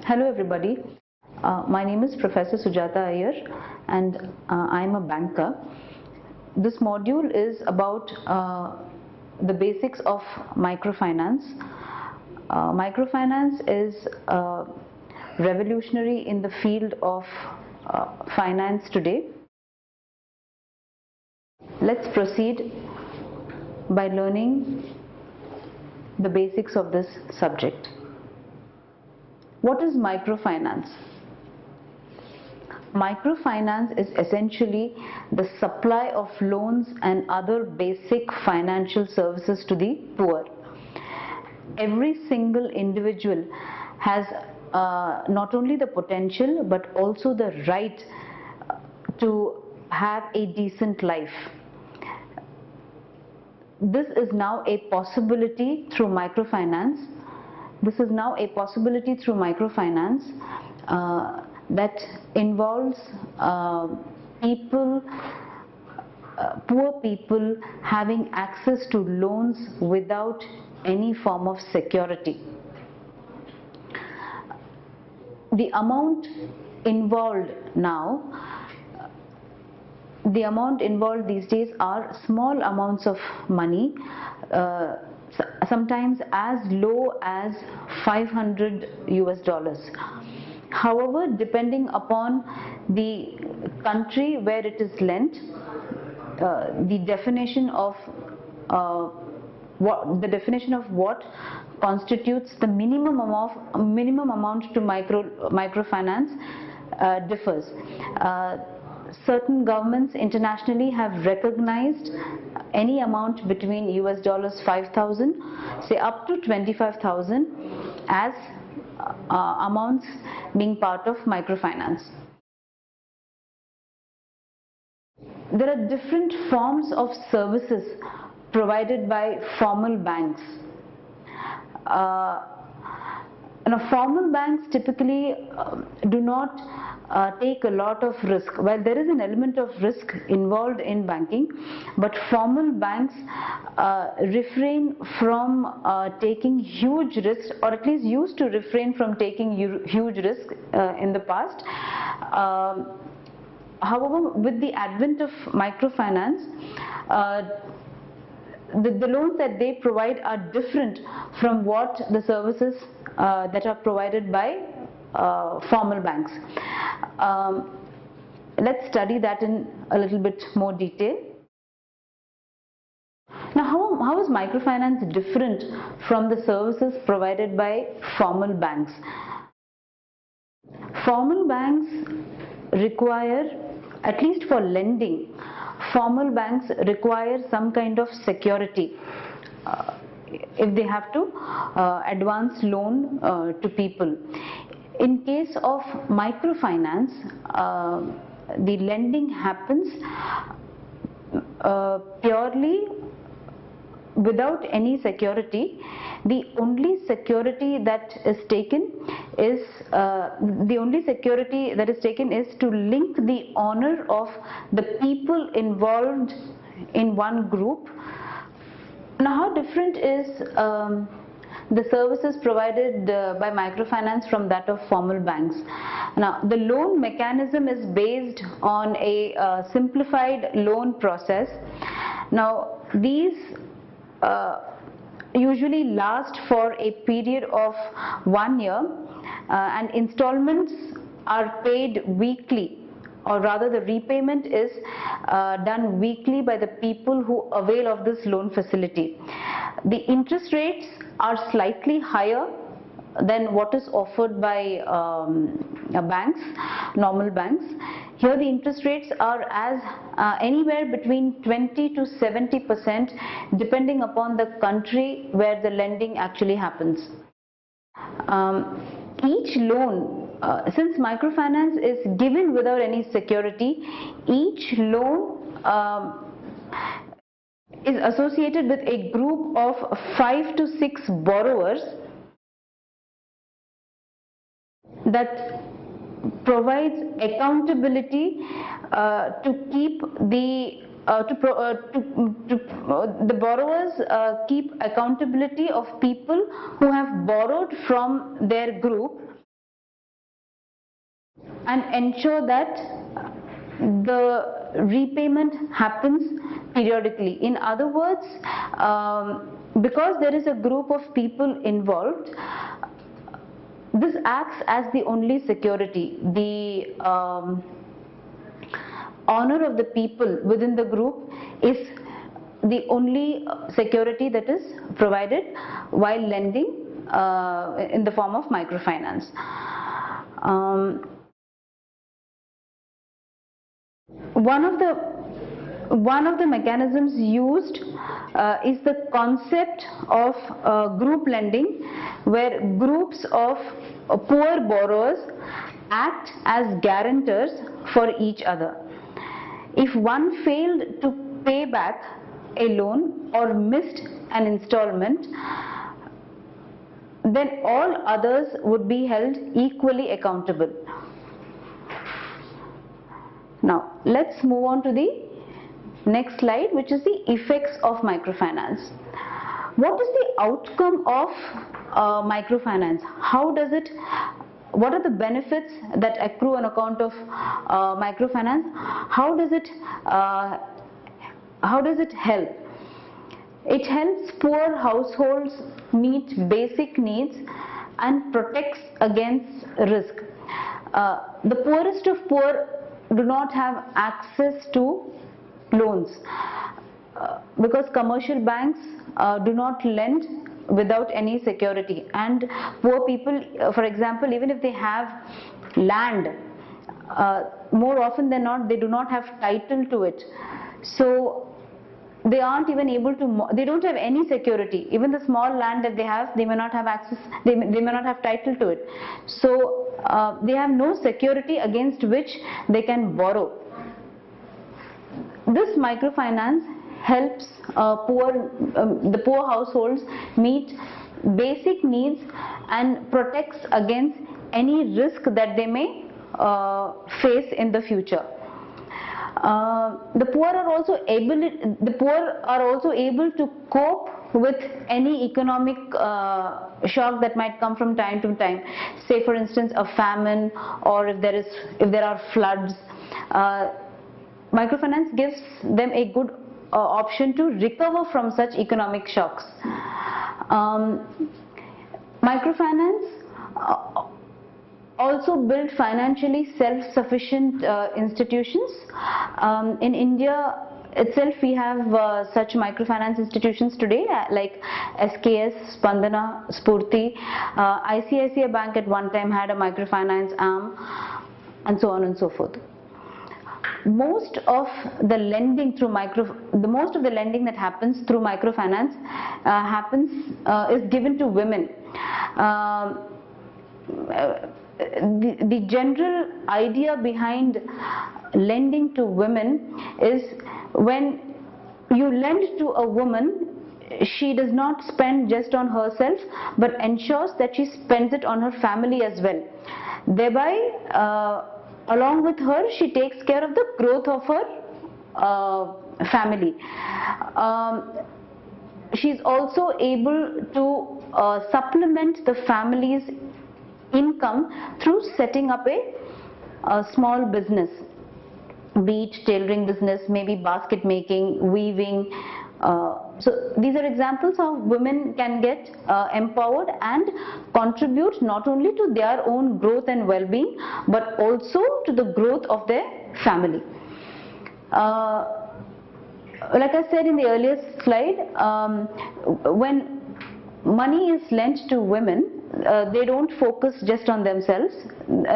Hello everybody, my name is Professor Sujata Iyer and I am a banker. This module is about the basics of microfinance. Microfinance is revolutionary in the field of finance today. Let's proceed by learning the basics of this subject. What is microfinance? Microfinance is essentially the supply of loans and other basic financial services to the poor. Every single individual has not only the potential but also the right to have a decent life. This is now a possibility through microfinance. That involves poor people having access to loans without any form of security. The amount involved these days are small amounts of money, sometimes as low as $500. However, depending upon the country where it is lent, the definition of what constitutes the minimum amount to microfinance differs. Certain governments internationally have recognized any amount between $5,000, say up to 25,000 as amounts being part of microfinance. There are different forms of services provided by formal banks. Formal banks typically do not take a lot of risk. While there is an element of risk involved in banking, but formal banks refrain from taking huge risks, or at least used to refrain from taking huge risks in the past. However, with the advent of microfinance, the loans that they provide are different from what the services that are provided by formal banks. Let's study that in a little bit more detail. Now, how is microfinance different from the services provided by formal banks? Formal banks require, at least for lending, formal banks require some kind of security if they have to advance loan to people. In case of microfinance, the lending happens purely without any security. The only security that is taken is to link the honor of the people involved in one group. Now, how different is the services provided by microfinance from that of formal banks? Now, the loan mechanism is based on a simplified loan process. Now, these usually last for a period of 1 year, and installments are paid weekly, or rather the repayment is done weekly by the people who avail of this loan facility. The interest rates are slightly higher than what is offered by banks, normal banks. Here the interest rates are as anywhere between 20 to 70% depending upon the country where the lending actually happens. Each loan, since microfinance is given without any security, each loan is associated with a group of 5 to 6 borrowers that provides accountability to keep the borrowers keep accountability of people who have borrowed from their group and ensure that the repayment happens periodically. In other words, because there is a group of people involved, this acts as the only security. The honor of the people within the group is the only security that is provided while lending in the form of microfinance. One of the mechanisms used is the concept of group lending, where groups of poor borrowers act as guarantors for each other. If one failed to pay back a loan or missed an installment, then all others would be held equally accountable. Now, let's move on to the next slide, which is the effects of microfinance. What is the outcome of microfinance? What are the benefits that accrue on account of microfinance? How does it help? It helps poor households meet basic needs and protects against risk. The poorest of poor do not have access to loans because commercial banks do not lend without any security, and poor people, for example, even if they have land, more often than not they do not have title to it, so they aren't even able to, they don't have any security. Even the small land that they have, they may not have access, they may not have title to it, so they have no security against which they can borrow. This microfinance helps the poor households meet basic needs and protects against any risk that they may face in the future. The poor are also able to cope with any economic shock that might come from time to time. Say for instance a famine, or if there are floods. Microfinance gives them a good option to recover from such economic shocks. Microfinance also build financially self-sufficient institutions. In India itself we have such microfinance institutions today like SKS, Spandana, Spurti. ICICI Bank at one time had a microfinance arm, and so on and so forth. Most of the lending that happens through microfinance is given to women. The general idea behind lending to women is when you lend to a woman, she does not spend just on herself but ensures that she spends it on her family as well. Thereby, along with her, she takes care of the growth of her family. She is also able to supplement the family's income through setting up a small business, be it tailoring business, maybe basket making, weaving. So these are examples of women can get empowered and contribute not only to their own growth and well-being but also to the growth of their family. Like I said in the earlier slide, when money is lent to women, they don't focus just on themselves.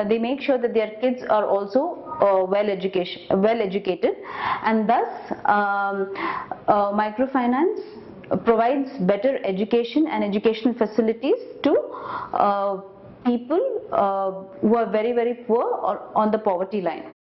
They make sure that their kids are also well educated, and thus microfinance provides better education and educational facilities to people who are very, very poor or on the poverty line.